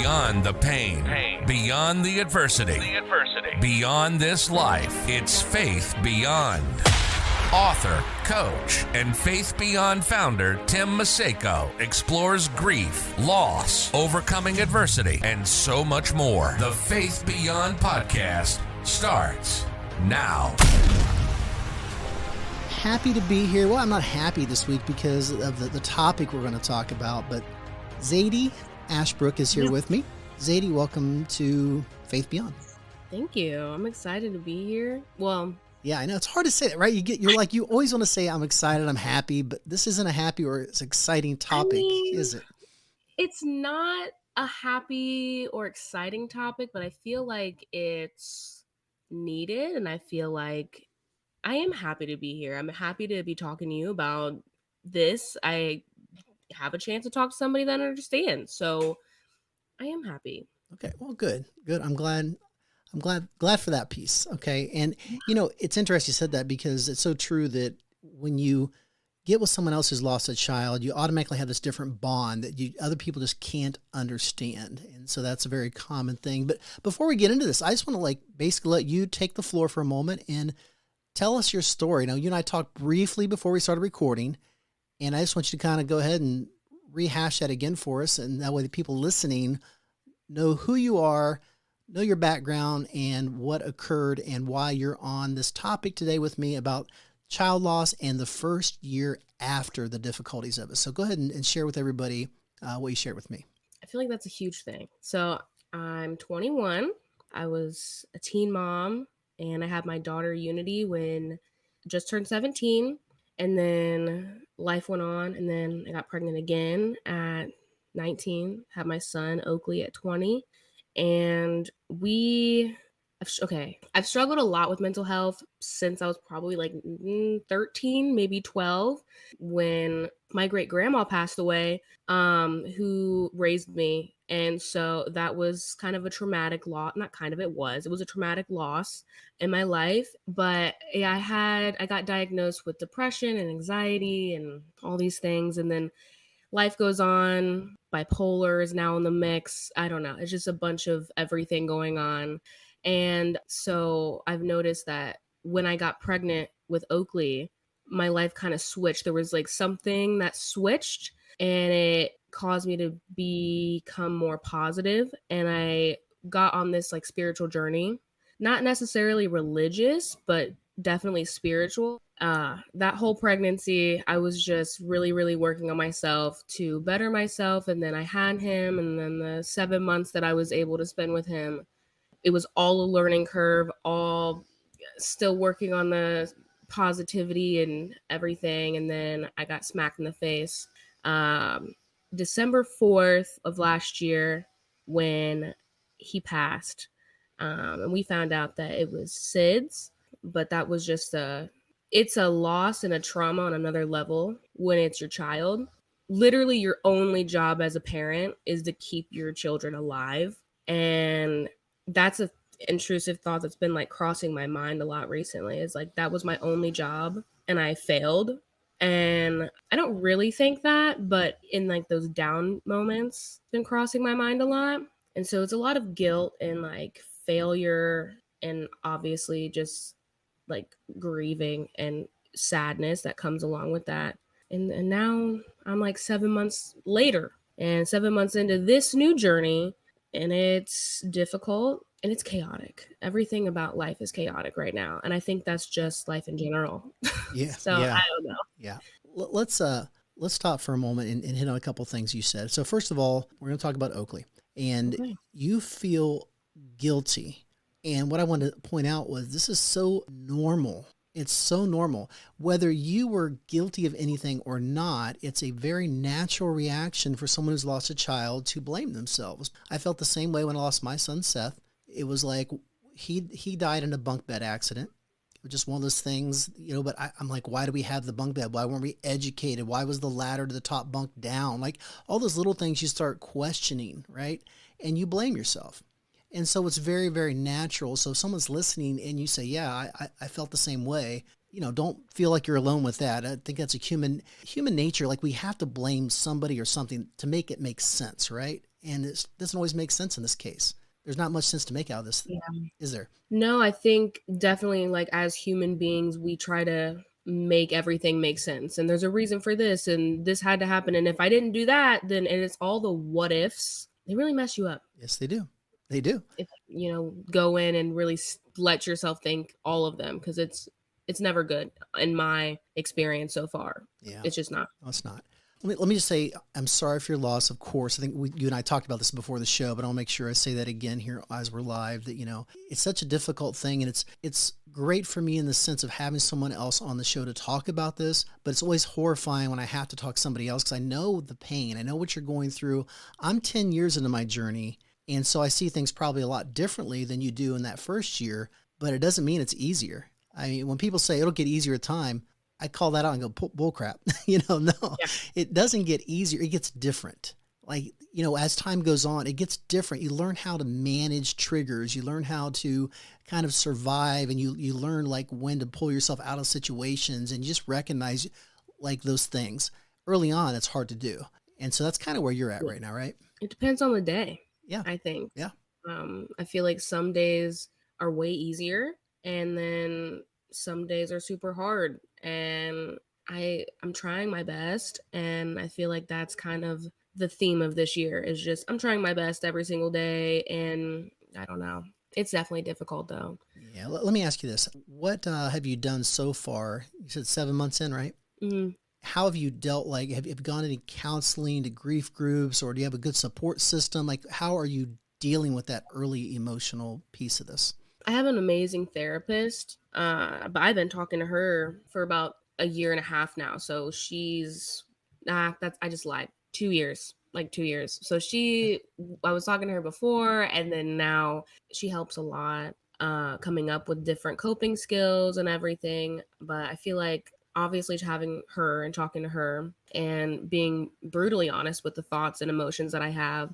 Beyond the pain, beyond the adversity, beyond this life, it's Faith Beyond. Author, coach, and Faith Beyond founder Tim Maseko explores grief, loss, overcoming adversity, and so much more. The Faith Beyond podcast starts now. Happy to be here. Well, I'm not happy this week because of the topic we're going to talk about, but Zadi Ashbrook is here with me. Zadi, welcome to Faith Beyond. Thank you. I'm excited to be here. Well, yeah, I know it's hard to say that, right? You always want to say I'm excited, I'm happy, but this isn't a happy or it's exciting topic, is it? It's not a happy or exciting topic, but I feel like it's needed, and I feel like I am happy to be here. I'm happy to be talking to you about this. I have a chance to talk to somebody that understands, so I am happy. Okay, well, good. I'm glad for that piece. Okay. And it's interesting you said that because it's so true that when you get with someone else who's lost a child, you automatically have this different bond that other people just can't understand. And so that's a very common thing. But before we get into this, I just want to basically let you take the floor for a moment and tell us your story. Now, you and I talked briefly before we started recording, and I just want you to kind of go ahead and rehash that again for us. And that way the people listening know who you are, know your background, and what occurred and why you're on this topic today with me about child loss and the first year after the difficulties of it. So go ahead and share with everybody what you shared with me. I feel like that's a huge thing. So I'm 21. I was a teen mom, and I had my daughter Unity when I just turned 17. And then life went on, and then I got pregnant again at 19, had my son Oakley at 20. And I've struggled a lot with mental health since I was probably 13, maybe 12, when my great grandma passed away, who raised me. And so that was kind of a traumatic loss. It was a traumatic loss in my life. But yeah, I got diagnosed with depression and anxiety and all these things. And then life goes on. Bipolar is now in the mix. I don't know. It's just a bunch of everything going on. And so I've noticed that when I got pregnant with Oakley, my life kind of switched. There was something that switched, and it caused me to become more positive. And I got on this spiritual journey, not necessarily religious, but definitely spiritual. That whole pregnancy, I was just really, really working on myself to better myself. And then I had him, and then the 7 months that I was able to spend with him, it was all a learning curve, all still working on the positivity and everything. And then I got smacked in the face. December 4th of last year when he passed. And we found out that it was SIDS, but that was just it's a loss and a trauma on another level when it's your child. Literally, your only job as a parent is to keep your children alive. And that's an intrusive thought that's been crossing my mind a lot recently. Is that was my only job and I failed. And I don't really think that, but in those down moments, it's been crossing my mind a lot. And so it's a lot of guilt and failure, and obviously just grieving and sadness that comes along with that. And now I'm 7 months later, and 7 months into this new journey, and it's difficult and it's chaotic. Everything about life is chaotic right now. And I think that's just life in general. Yeah. So yeah. I don't know. Yeah. Let's stop for a moment and hit on a couple of things you said. So first of all, we're going to talk about Oakley, and you feel guilty. And what I wanted to point out was this is so normal. It's so normal. Whether you were guilty of anything or not, it's a very natural reaction for someone who's lost a child to blame themselves. I felt the same way when I lost my son, Seth. It was he died in a bunk bed accident. It was just one of those things, but I'm why do we have the bunk bed? Why weren't we educated? Why was the ladder to the top bunk down? All those little things you start questioning, right? And you blame yourself. And so it's very, very natural. So if someone's listening and you say, yeah, I felt the same way, don't feel like you're alone with that. I think that's a human nature. Like we have to blame somebody or something to make it make sense, right? And it doesn't always make sense in this case. There's not much sense to make out of this, Yeah. is there? No, I think definitely like as human beings, we try to make everything make sense. And there's a reason for this, and this had to happen. And if I didn't do that, then and it's all the what ifs, they really mess you up. Yes, they do. They do. If go in and really let yourself think all of them, because it's never good in my experience so far. Yeah. It's just not. No, it's not. Let me just say, I'm sorry for your loss, of course. I think you and I talked about this before the show, but I'll make sure I say that again here as we're live, that, it's such a difficult thing. And it's great for me in the sense of having someone else on the show to talk about this, but it's always horrifying when I have to talk to somebody else because I know the pain. I know what you're going through. I'm 10 years into my journey. And so I see things probably a lot differently than you do in that first year, but it doesn't mean it's easier. I mean, when people say it'll get easier with time, I call that out and go, bull crap. No, Yeah. It doesn't get easier. It gets different. Like, as time goes on, it gets different. You learn how to manage triggers. You learn how to kind of survive, and you learn like when to pull yourself out of situations, and you just recognize like those things early on. It's hard to do. And so that's kind of where you're at right now, right? It depends on the day. Yeah. I think. Yeah. I feel like some days are way easier, and then some days are super hard. And I'm trying my best, and I feel like that's kind of the theme of this year is just I'm trying my best every single day, and I don't know. It's definitely difficult though. Yeah. Let me ask you this. What have you done so far? You said 7 months in, right? Mm-hmm. How have you dealt, like, have you gone any counseling, to grief groups, or do you have a good support system? Like, how are you dealing with that early emotional piece of this? I have an amazing therapist, but I've been talking to her for about a year and a half now. So I just lied. 2 years, like 2 years. So I was talking to her before, and then now she helps a lot, coming up with different coping skills and everything. But I feel like obviously having her and talking to her and being brutally honest with the thoughts and emotions that I have,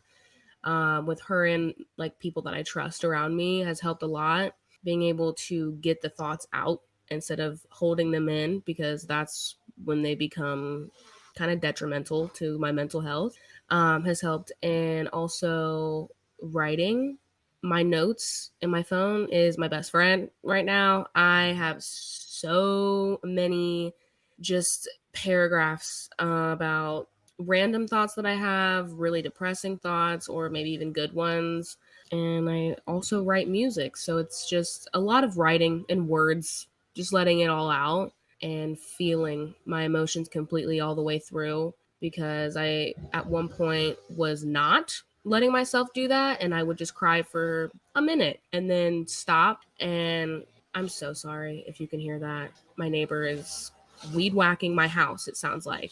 with her and like people that I trust around me has helped a lot. Being able to get the thoughts out instead of holding them in, because that's when they become kind of detrimental to my mental health, has helped. And also writing. My notes in my phone is my best friend right now. I have so many just paragraphs about random thoughts that I have, really depressing thoughts, or maybe even good ones. And I also write music. So it's just a lot of writing and words, just letting it all out and feeling my emotions completely all the way through. Because I, at one point, was not letting myself do that. And I would just cry for a minute and then stop. And I'm so sorry if you can hear that. My neighbor is weed whacking my house, it sounds like.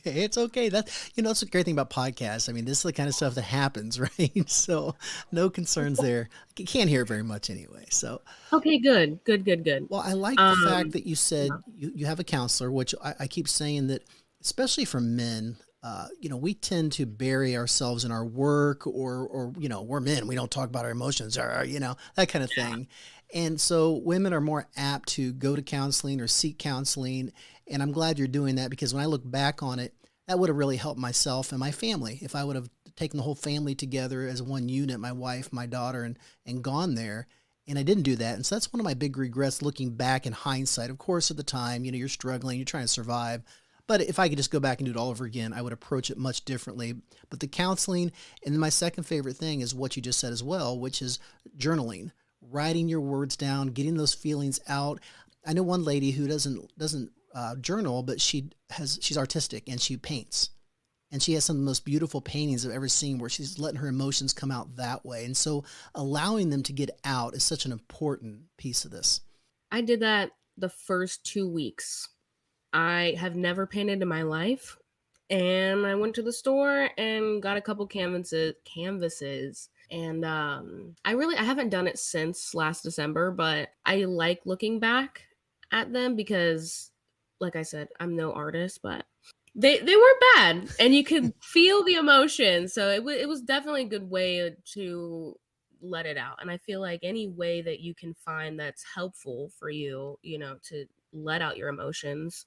It's okay. That's a great thing about podcasts. I mean, this is the kind of stuff that happens, right? So no concerns there. You can't hear it very much anyway. So Okay, good. Well, I like the fact that you said you have a counselor, which I keep saying that, especially for men, we tend to bury ourselves in our work, or we're men. We don't talk about our emotions, or that kind of thing. And so women are more apt to go to counseling or seek counseling. And I'm glad you're doing that, because when I look back on it, that would have really helped myself and my family if I would have taken the whole family together as one unit, my wife, my daughter, and gone there. And I didn't do that. And so that's one of my big regrets looking back in hindsight. Of course, at the time, you're struggling, you're trying to survive. But if I could just go back and do it all over again, I would approach it much differently. But the counseling, and then my second favorite thing is what you just said as well, which is journaling, writing your words down, getting those feelings out. I know one lady who doesn't journal, but she's artistic and she paints. And she has some of the most beautiful paintings I've ever seen, where she's letting her emotions come out that way. And so allowing them to get out is such an important piece of this. I did that the first 2 weeks. I have never painted in my life. And I went to the store and got a couple canvases. And I haven't done it since last December, but I like looking back at them because, like I said, I'm no artist, but they weren't bad, and you could feel the emotion. So it was definitely a good way to let it out. And I feel like any way that you can find that's helpful for you, to let out your emotions.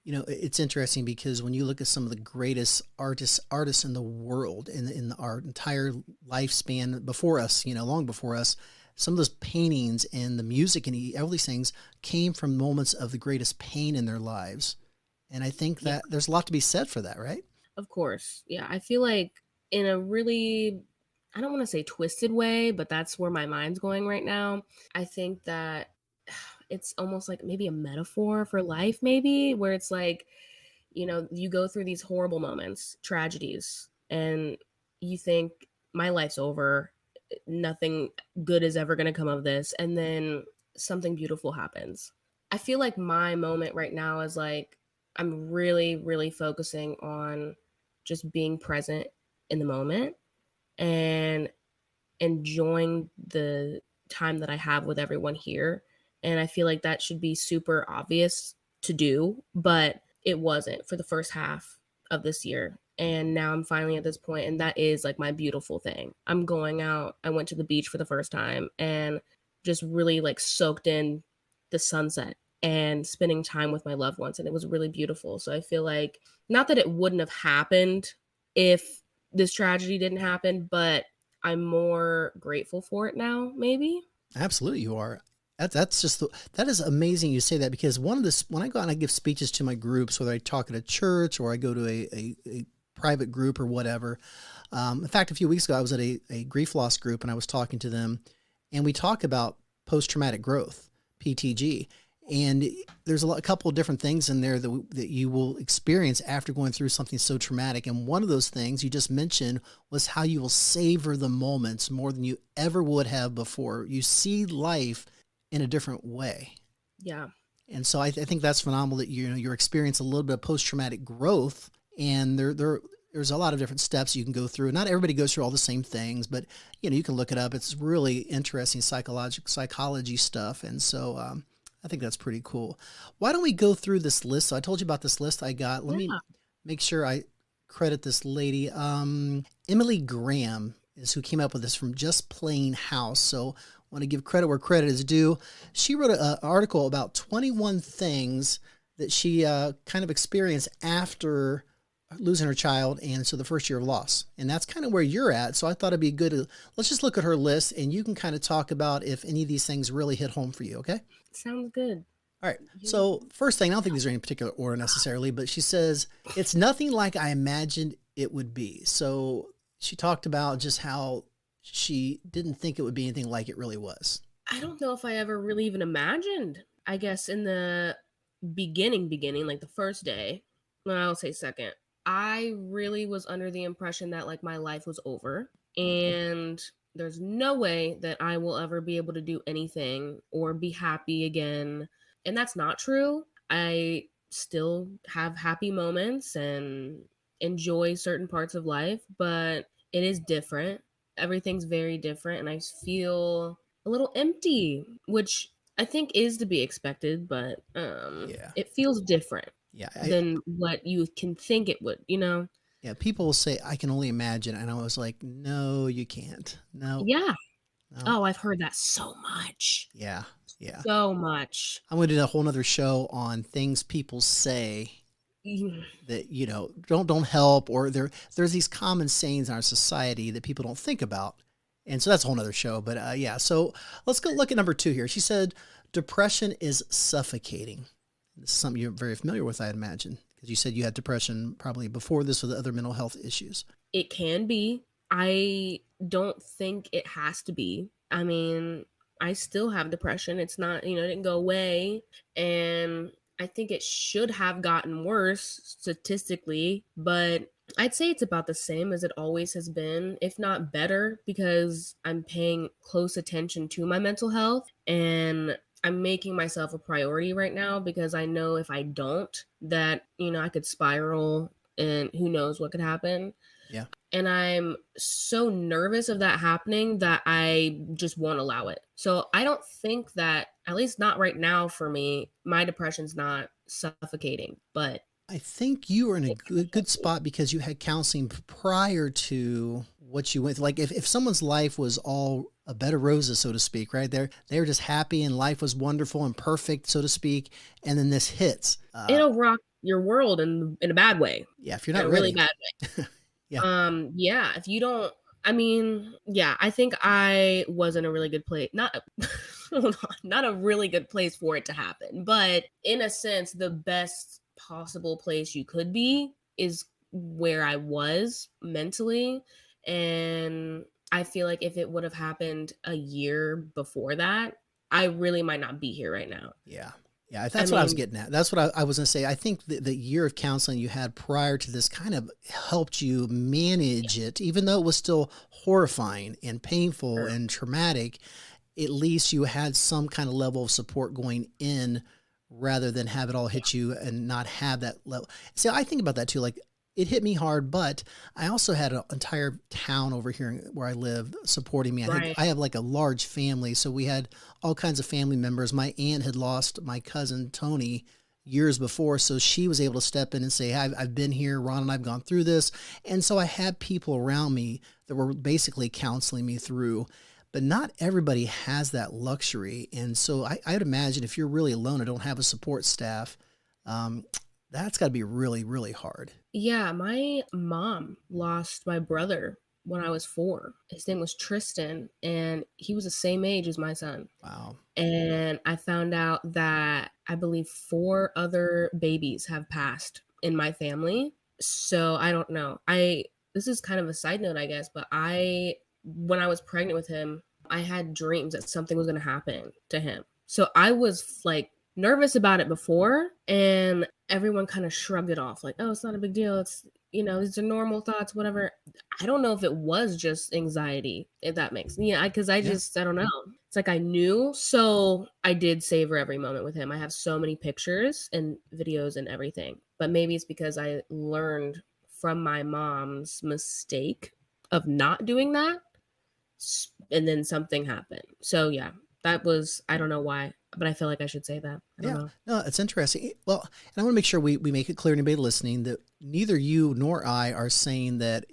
You know, it's interesting because when you look at some of the greatest artists in the world in our entire lifespan before us, you know, long before us, some of those paintings and the music and all these things came from moments of the greatest pain in their lives. And I think that there's a lot to be said for that, right? Of course. Yeah. I feel like in a really, I don't want to say twisted way, but that's where my mind's going right now. I think that it's almost like maybe a metaphor for life, maybe, where it's like, you know, you go through these horrible moments, tragedies, and you think my life's over. Nothing good is ever going to come of this. And then something beautiful happens. I feel like my moment right now is like, I'm really, really focusing on just being present in the moment and enjoying the time that I have with everyone here. And I feel like that should be super obvious to do, but it wasn't for the first half of this year. And now I'm finally at this point, and that is like my beautiful thing. I'm going out. I went to the beach for the first time and just really like soaked in the sunset and spending time with my loved ones. And it was really beautiful. So I feel like, not that it wouldn't have happened if this tragedy didn't happen, but I'm more grateful for it now, maybe. Absolutely, you are. That's just that is amazing you say that, because one of this, when I go out and I give speeches to my groups, whether I talk at a church or I go to a private group or whatever. In fact, a few weeks ago, I was at a grief loss group and I was talking to them, and we talk about post-traumatic growth, PTG. And there's a couple of different things in there that you will experience after going through something so traumatic. And one of those things you just mentioned was how you will savor the moments more than you ever would have before. You see life in a different way. Yeah. And so I think that's phenomenal that you're experiencing a little bit of post-traumatic growth, and there's a lot of different steps you can go through. Not everybody goes through all the same things, but you can look it up. It's really interesting psychology stuff. And so, I think that's pretty cool. Why don't we go through this list? So I told you about this list I got. Let me make sure I credit this lady. Emily Graham is who came up with this from Just Plain House. So I want to give credit where credit is due. She wrote an article about 21 things that she kind of experienced after losing her child, and so the first year of loss. And that's kind of where you're at. So I thought it'd be good to, let's just look at her list and you can kind of talk about if any of these things really hit home for you, okay? Sounds good. All right. So first thing, I don't think these are in particular order necessarily, but she says, it's nothing like I imagined it would be. So she talked about just how she didn't think it would be anything like it really was. I don't know if I ever really even imagined, I guess in the beginning, like the first day, well, I'll say second, I really was under the impression that like my life was over and there's no way that I will ever be able to do anything or be happy again. And that's not true. I still have happy moments and enjoy certain parts of life, but it is different. Everything's very different. And I feel a little empty, which I think is to be expected, but it feels different than what you can think it would, Yeah, people will say, I can only imagine. And I was like, no, you can't. No. Yeah. No. Oh, I've heard that so much. Yeah. Yeah. So much. I'm going to do a whole nother show on things people say that, don't help, or there's these common sayings in our society that people don't think about. And so that's a whole nother show. But yeah, so let's go look at number 2 here. She said, depression is suffocating. This is something you're very familiar with, I imagine, because you said you had depression probably before this with other mental health issues. It can be. I don't think it has to be. I mean, I still have depression. It's not, it didn't go away. And I think it should have gotten worse statistically, but I'd say it's about the same as it always has been, if not better, because I'm paying close attention to my mental health and I'm making myself a priority right now, because I know if I don't, that, I could spiral and who knows what could happen. Yeah. And I'm so nervous of that happening that I just won't allow it. So I don't think that, at least not right now for me, my depression's not suffocating, but I think you are in a good spot because you had counseling prior to what you went through. Like if someone's life was all a bed of roses, so to speak, right there, they were just happy and life was wonderful and perfect, so to speak. And then this hits. It'll rock your world in a bad way. Yeah. If you're In not a ready. really bad way. Yeah. Yeah, if you don't, I mean, yeah, I think I was in a really good place. Not, hold on, not a really good place for it to happen, but in a sense, the best possible place you could be is where I was mentally. And I feel like if it would have happened a year before that, I really might not be here right now. Yeah. Yeah, that's what I was getting at. That's what I was going to say. I think the year of counseling you had prior to this kind of helped you manage it, even though it was still horrifying and painful and traumatic. At least you had some kind of level of support going in rather than have it all hit you and not have that level. See, I think about that too. Like, it hit me hard, but I also had an entire town over here where I live supporting me. I have like a large family. So we had all kinds of family members. My aunt had lost my cousin, Tony, years before. So she was able to step in and say, hey, I've been here. Ron and I've gone through this. And so I had people around me that were basically counseling me through, but not everybody has that luxury. And so I'd imagine if you're really alone and don't have a support staff, that's got to be really, really hard. Yeah, my mom lost my brother when I was 4. His name was Tristan, and he was the same age as my son. Wow. And I found out that I believe 4 other babies have passed in my family. So I don't know. This is kind of a side note, I guess, but when I was pregnant with him, I had dreams that something was going to happen to him. So I was like nervous about it before, and everyone kind of shrugged it off like, oh, it's not a big deal. It's, these are normal thoughts, whatever. I don't know if it was just anxiety, if that makes, because I don't know. It's like I knew. So I did savor every moment with him. I have so many pictures and videos and everything, but maybe it's because I learned from my mom's mistake of not doing that. And then something happened. So yeah, that was, I don't know why, but I feel like I should say that. I don't know. No, it's interesting. Well, and I want to make sure we make it clear to anybody listening that neither you nor I are saying that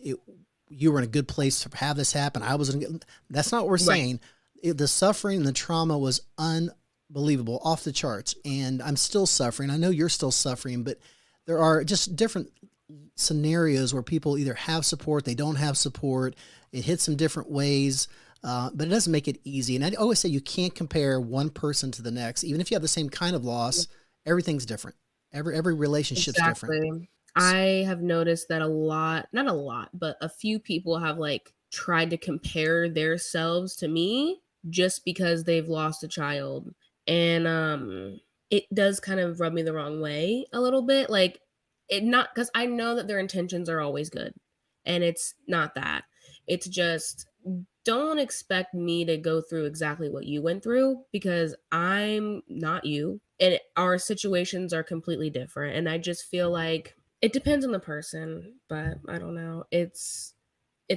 you were in a good place to have this happen. That's not what we're saying. The suffering and the trauma was unbelievable, off the charts. And I'm still suffering. I know you're still suffering, but there are just different scenarios where people either have support, they don't have support. It hits them different ways. But it doesn't make it easy. And I always say you can't compare one person to the next. Even if you have the same kind of loss, everything's different. Every relationship's different. I have noticed that not a lot, but a few people have like tried to compare themselves to me just because they've lost a child. And it does kind of rub me the wrong way a little bit. Like, because I know that their intentions are always good. And it's not that. It's just, don't expect me to go through exactly what you went through, because I'm not you and our situations are completely different. And I just feel like it depends on the person, but I don't know. It's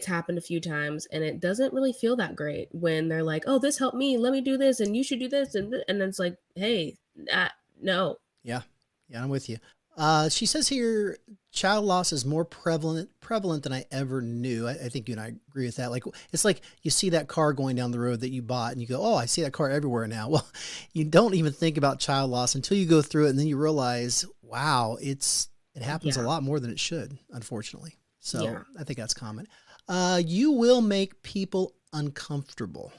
happened a few times, and it doesn't really feel that great when they're like, oh, this helped me, let me do this, and you should do this. And then it's like, hey, no. Yeah, I'm with you. She says here, child loss is more prevalent than I ever knew. I think you and I agree with that. Like, it's like you see that car going down the road that you bought and you go, oh, I see that car everywhere now. Well, you don't even think about child loss until you go through it. And then you realize, wow, it happens a lot more than it should, unfortunately. So I think that's common. You will make people uncomfortable.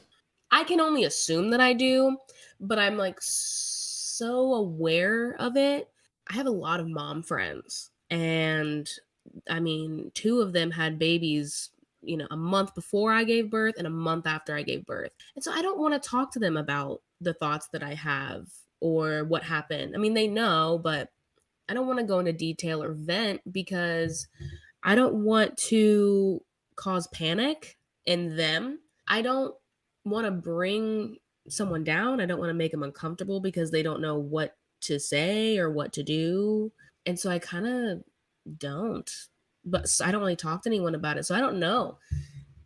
I can only assume that I do, but I'm like so aware of it. I have a lot of mom friends, and I mean, 2 of them had babies, a month before I gave birth and a month after I gave birth. And so I don't want to talk to them about the thoughts that I have or what happened. I mean, they know, but I don't want to go into detail or vent because I don't want to cause panic in them. I don't want to bring someone down. I don't want to make them uncomfortable because they don't know what to say or what to do. And so I kind of don't, but I don't really talk to anyone about it. So I don't know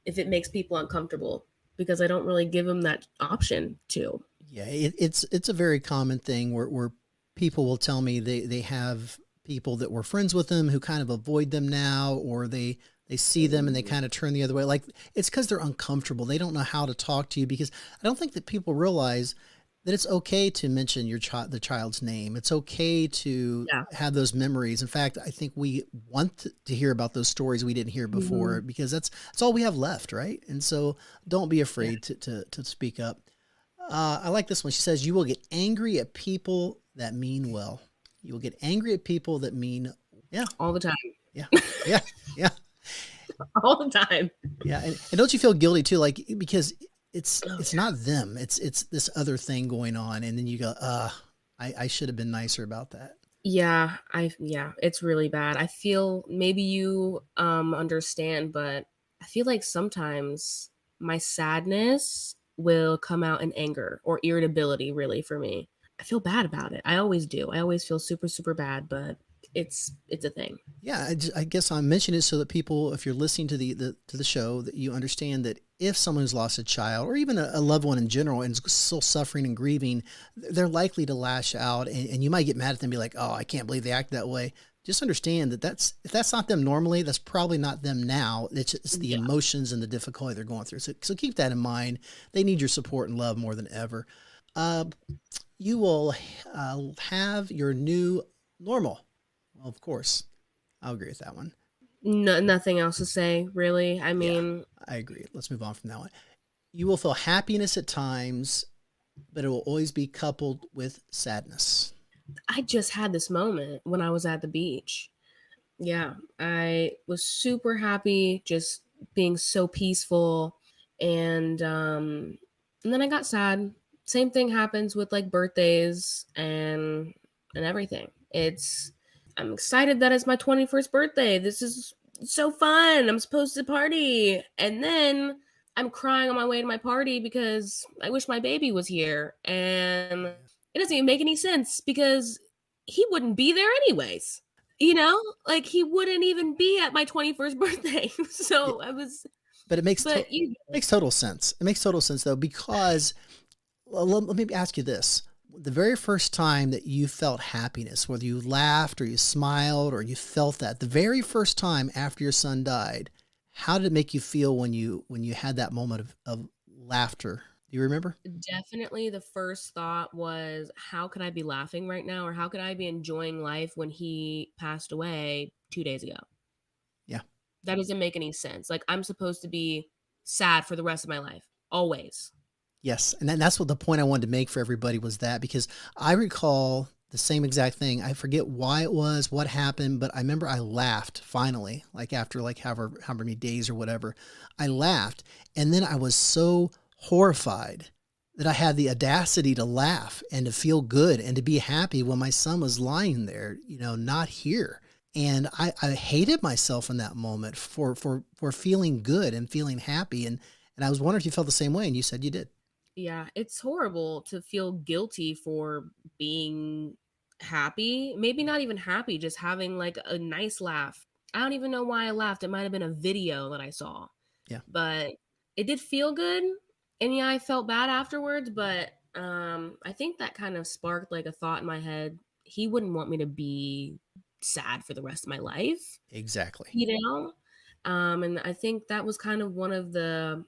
if it makes people uncomfortable because I don't really give them that option to. Yeah, it's a very common thing where people will tell me they have people that were friends with them who kind of avoid them now, or they they see them and they kind of turn the other way. Like it's because they're uncomfortable. They don't know how to talk to you, because I don't think that people realize that it's okay to mention the child's name. It's okay to Yeah. have those memories. In fact, I think we want to hear about those stories we didn't hear before, because that's all we have left, right? And so don't be afraid to speak up. I like this one. She says, you will get angry at people that mean well. You will get angry at people that mean, all the time. Yeah. Yeah. All the time. Yeah. And don't you feel guilty too? Like, because it's not them, it's this other thing going on. And then you go, I should have been nicer about that. Yeah, it's really bad. I feel maybe you understand, but I feel like sometimes my sadness will come out in anger or irritability, really, for me. I feel bad about it. I always do. I always feel super, super bad, but it's a thing. Yeah, I guess I'm mentioning it so that people, if you're listening to the show, that you understand that if someone who's lost a child or even a loved one in general and is still suffering and grieving, they're likely to lash out, and you might get mad at them and be like, oh, I can't believe they act that way. Just understand that if that's not them normally, that's probably not them now. It's the emotions and the difficulty they're going through. So keep that in mind. They need your support and love more than ever. You will have your new normal. Well, of course, I'll agree with that one. No, nothing else to say, really. I mean, I agree. Let's move on from that one. You will feel happiness at times, but it will always be coupled with sadness. I just had this moment when I was at the beach. Yeah, I was super happy, just being so peaceful, and then I got sad. Same thing happens with like birthdays and everything. I'm excited that it's my 21st birthday. This is so fun. I'm supposed to party. And then I'm crying on my way to my party because I wish my baby was here. And it doesn't even make any sense because he wouldn't be there anyways. You know, like he wouldn't even be at my 21st birthday. So I was. But it makes total sense. It makes total sense though, because let me ask you this. The very first time that you felt happiness, whether you laughed or you smiled or you felt that, the very first time after your son died, how did it make you feel when you had that moment of laughter? Do you remember? Definitely the first thought was, how could I be laughing right now? Or how could I be enjoying life when he passed away 2 days ago? Yeah. That doesn't make any sense. Like, I'm supposed to be sad for the rest of my life. Always. Yes. And that's what the point I wanted to make for everybody was that, because I recall the same exact thing. I forget why it was, what happened, but I remember I laughed finally, like after like however many days or whatever, I laughed. And then I was so horrified that I had the audacity to laugh and to feel good and to be happy when my son was lying there, not here. And I hated myself in that moment for feeling good and feeling happy. And I was wondering if you felt the same way, and you said you did. Yeah, it's horrible to feel guilty for being happy. Maybe not even happy, just having like a nice laugh. I don't even know why I laughed. It might have been a video that I saw. Yeah. But it did feel good. And yeah, I felt bad afterwards, but I think that kind of sparked like a thought in my head. He wouldn't want me to be sad for the rest of my life. Exactly. And I think that was kind of one of the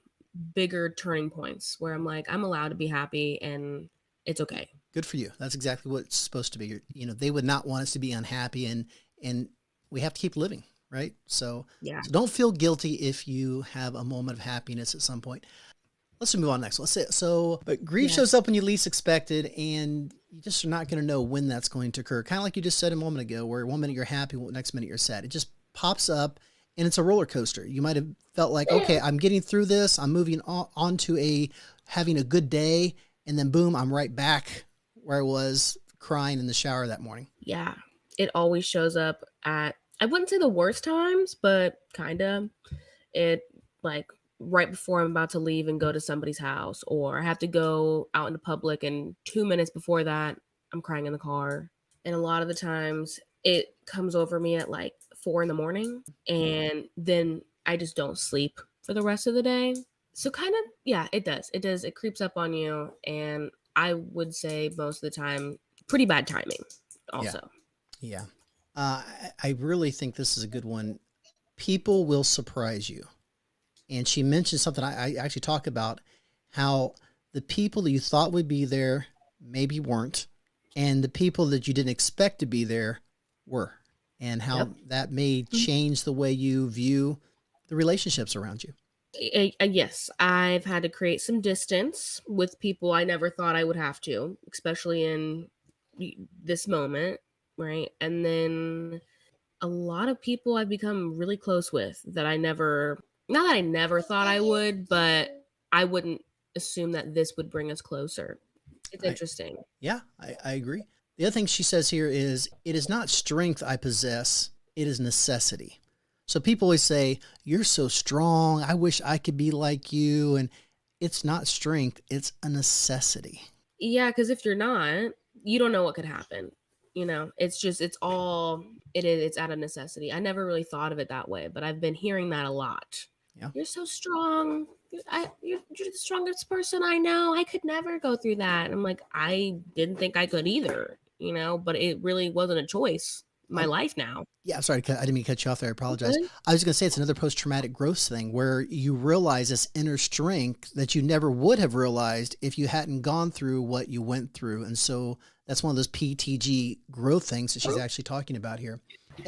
bigger turning points where I'm like, I'm allowed to be happy and it's okay. Good for you. That's exactly what it's supposed to be. They would not want us to be unhappy, and we have to keep living, right? So don't feel guilty if you have a moment of happiness at some point. Let's move on next. Let's say but grief shows up when you least expected, and you just are not going to know when that's going to occur. Kind of like you just said a moment ago, where 1 minute you're happy, next minute you're sad. It just pops up. And it's a roller coaster. You might have felt like, okay, I'm getting through this. I'm moving on to having a good day. And then boom, I'm right back where I was crying in the shower that morning. Yeah. It always shows up at, I wouldn't say the worst times, but kind of. It like right before I'm about to leave and go to somebody's house, or I have to go out into public, and 2 minutes before that, I'm crying in the car. And a lot of the times it comes over me at like 4 a.m, and then I just don't sleep for the rest of the day. So kind of, it does. It creeps up on you. And I would say most of the time, pretty bad timing also. Yeah. I really think this is a good one. people will surprise you. And she mentioned something I actually talk about, how the people that you thought would be there maybe weren't, and the people that you didn't expect to be there were, and how that may change the way you view the relationships around you. Yes, I've had to create some distance with people I never thought I would have to, especially in this moment, right? And then a lot of people I've become really close with that I never, not that I never thought I would, but I wouldn't assume that this would bring us closer. It's interesting. I agree. The other thing she says here is, it is not strength I possess, it is necessity. So people always say, you're so strong, I wish I could be like you. And it's not strength, it's a necessity. Yeah, because if you're not, you don't know what could happen. It's just, it's out of necessity. I never really thought of it that way, but I've been hearing that a lot. Yeah. You're so strong. You're the strongest person I know. I could never go through that. I'm like, I didn't think I could either, but it really wasn't a choice. My life now. Yeah, I'm sorry. I didn't mean to cut you off there. I apologize. Okay. I was going to say it's another post-traumatic growth thing where you realize this inner strength that you never would have realized if you hadn't gone through what you went through. And so that's one of those PTG growth things that she's actually talking about here.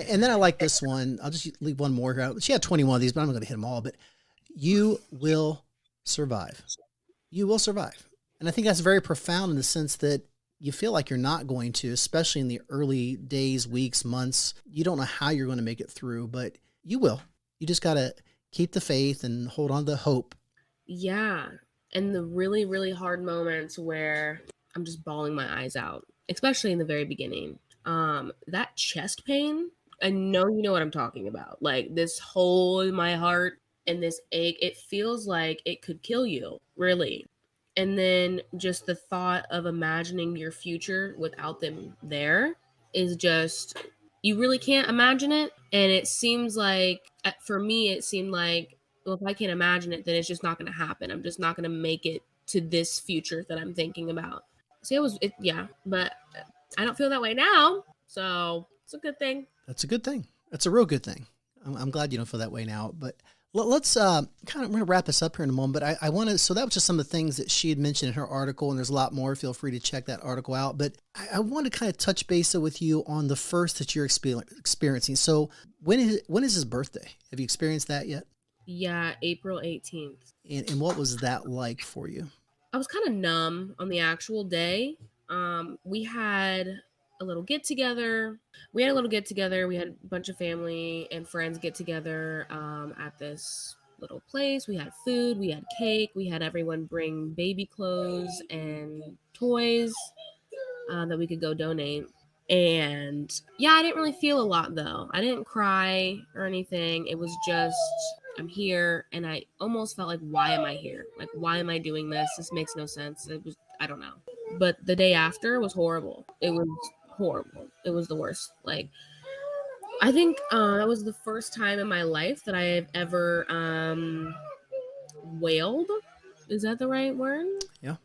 And then I like this one. I'll just leave one more here. She had 21 of these, but I'm not going to hit them all. But you will survive. You will survive. And I think that's very profound in the sense that you feel like you're not going to, especially in the early days, weeks, months. You don't know how you're going to make it through, but you will. You just got to keep the faith and hold on to hope. Yeah. And the really, really hard moments where I'm just bawling my eyes out, especially in the very beginning. That chest pain, I know you know what I'm talking about. Like this hole in my heart and this ache, it feels like it could kill you, really. And then just the thought of imagining your future without them there is just, you really can't imagine it. And it seems like, for me, it seemed like, well, if I can't imagine it, then it's just not going to happen. I'm just not going to make it to this future that I'm thinking about. So but I don't feel that way now. So it's a good thing. That's a good thing. That's a real good thing. I'm glad you don't feel that way now, but let's we're going to wrap this up here in a moment, but I want to, so that was just some of the things that she had mentioned in her article, and there's a lot more. Feel free to check that article out, but I want to kind of touch base with you on the first that you're experiencing. So when is his birthday? Have you experienced that yet? Yeah. April 18th. And what was that like for you? I was kind of numb on the actual day. We had a little get together. We had a bunch of family and friends get together at this little place. We had food, we had cake, we had everyone bring baby clothes and toys that we could go donate. And yeah, I didn't really feel a lot though. I didn't cry or anything. It was just, I'm here, and I almost felt like, why am I here? Like, why am I doing this? This makes no sense. It was, I don't know. But the day after was horrible. It was horrible. It was the worst. Like, I think that was the first time in my life that I have ever wailed. Is that the right word? Yeah.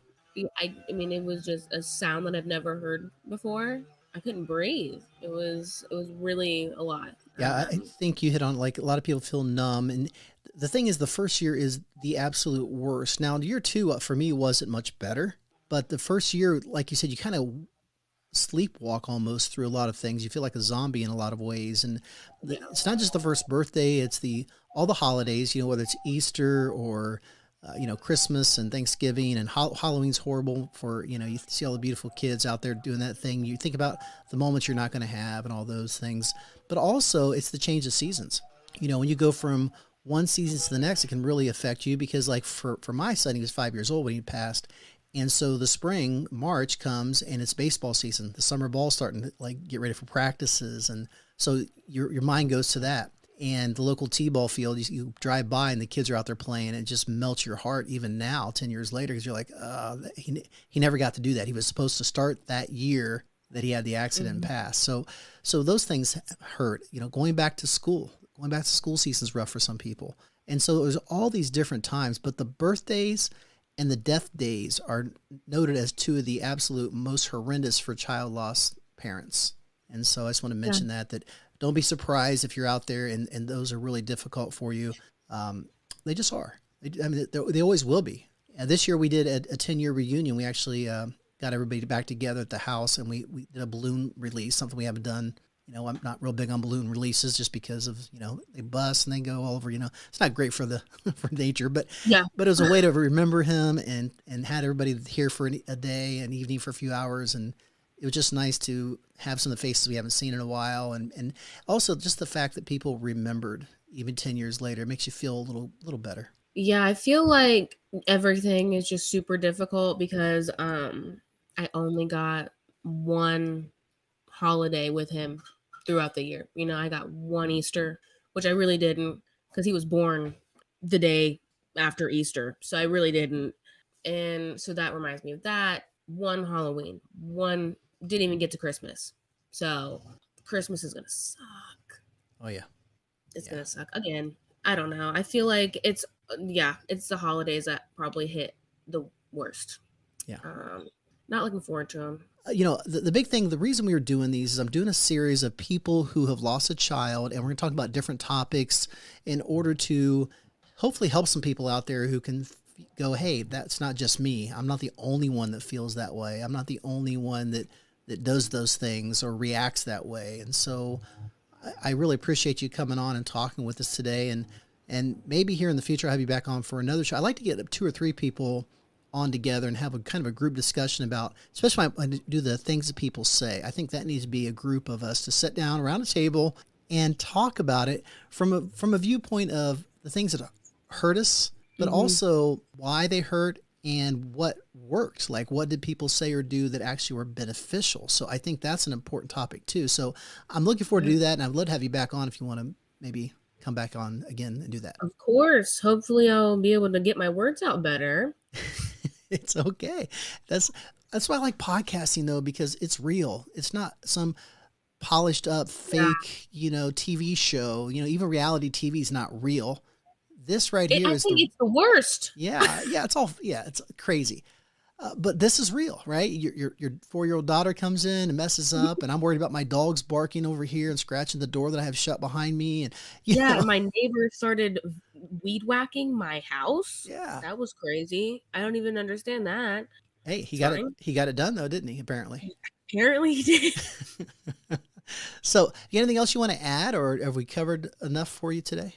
I mean, it was just a sound that I've never heard before. I couldn't breathe. It was really a lot. Yeah, I think you hit on, like, a lot of people feel numb. And the thing is, the first year is the absolute worst. Now, year two, for me, wasn't much better. But the first year, like you said, you kind of sleepwalk almost through a lot of things. You feel like a zombie in a lot of ways. And it's not just the first birthday, it's all the holidays, whether it's Easter or Christmas and Thanksgiving, and Halloween's horrible for, you see all the beautiful kids out there doing that thing. You think about the moments you're not going to have and all those things, but also it's the change of seasons. When you go from one season to the next, it can really affect you because, like, for my son, he was 5 years old when he passed. And so the spring, March comes, and it's baseball season. The summer ball's starting to, get ready for practices. And so your mind goes to that. And the local t-ball field, you drive by and the kids are out there playing, and it just melts your heart even now, 10 years later, because you're like, he never got to do that. He was supposed to start that year that he had the accident and pass. So those things hurt. Going back to school season's rough for some people. And so there's all these different times, but the birthdays and the death days are noted as two of the absolute most horrendous for child loss parents. And so I just want to mention that don't be surprised if you're out there and those are really difficult for you. They just are. I mean, they always will be. And this year we did a 10-year reunion. We actually got everybody back together at the house, and we did a balloon release, something we haven't done. You know, I'm not real big on balloon releases just because of, you know, they bust and they go all over, you know, it's not great for the, for nature, but it was a way to remember him and had everybody here for a day, an evening for a few hours. And it was just nice to have some of the faces we haven't seen in a while. And also just the fact that people remembered even 10 years later, it makes you feel a little better. Yeah. I feel like everything is just super difficult because, I only got one holiday with him throughout the year. You know, I got one Easter, which I really didn't, because he was born the day after Easter. So I really didn't. And so that reminds me of that. One Halloween, one didn't even get to Christmas. So Christmas is going to suck. Oh, yeah. It's going to suck again. I don't know. I feel like it's the holidays that probably hit the worst. Yeah. Not looking forward to them. You know, the big thing, the reason we were doing these is I'm doing a series of people who have lost a child, and we're going to talk about different topics in order to hopefully help some people out there who can go, hey, that's not just me. I'm not the only one that feels that way. I'm not the only one that does those things or reacts that way. And so I really appreciate you coming on and talking with us today. And maybe here in the future, I'll have you back on for another show. I'd like to get 2 or 3 people on together and have a kind of a group discussion about, especially when I do the things that people say. I think that needs to be a group of us to sit down around a table and talk about it from a viewpoint of the things that hurt us, but also why they hurt and what worked. Like, what did people say or do that actually were beneficial? So I think that's an important topic too. So I'm looking forward to do that. And I'd love to have you back on if you want to maybe come back on again and do that. Of course. Hopefully I'll be able to get my words out better. It's okay. That's why I like podcasting though, because it's real. It's not some polished up fake, you know, TV show. You know, even reality TV is not real. This here is it's the worst. Yeah, it's crazy. But this is real, right? Your 4-year-old daughter comes in and messes up, and I'm worried about my dogs barking over here and scratching the door that I have shut behind me. And and my neighbor started weed whacking my house. Yeah, that was crazy. I don't even understand that. Hey, he got it done though, didn't he? Apparently he did. So, anything else you want to add, or have we covered enough for you today?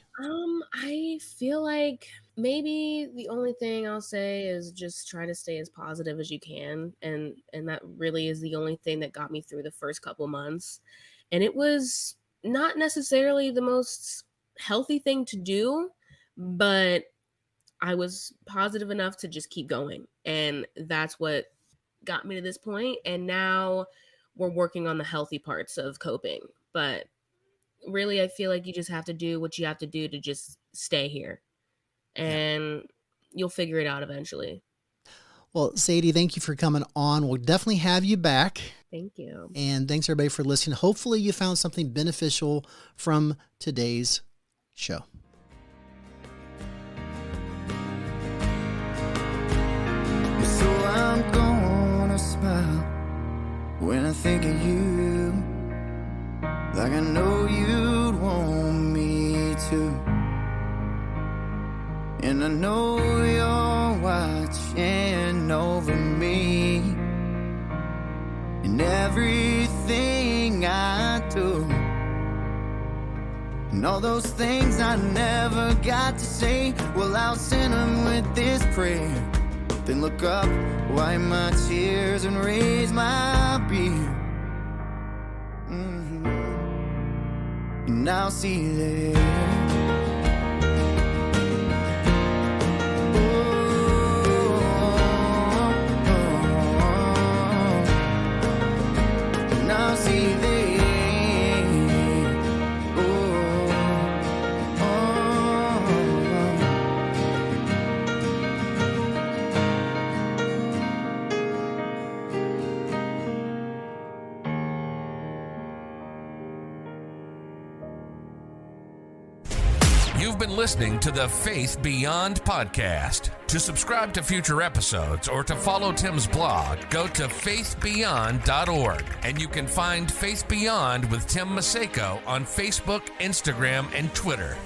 I feel like maybe the only thing I'll say is just try to stay as positive as you can. And that really is the only thing that got me through the first couple months. And it was not necessarily the most healthy thing to do, but I was positive enough to just keep going. And that's what got me to this point. And now we're working on the healthy parts of coping. But really, I feel like you just have to do what you have to do to just stay here. And you'll figure it out eventually. Well, Zadi, thank you for coming on. We'll definitely have you back. Thank you. And thanks everybody for listening. Hopefully you found something beneficial from today's show. So I'm gonna smile when I think of you, like I know you'd want me to. And I know you're watching over me in everything I do. And all those things I never got to say, well, I'll send them with this prayer. Then look up, wipe my tears and raise my beer. And I'll see you there. You've been listening to the Faith Beyond podcast. To subscribe to future episodes or to follow Tim's blog, go to faithbeyond.org. And you can find Faith Beyond with Tim Maseko on Facebook, Instagram, and Twitter.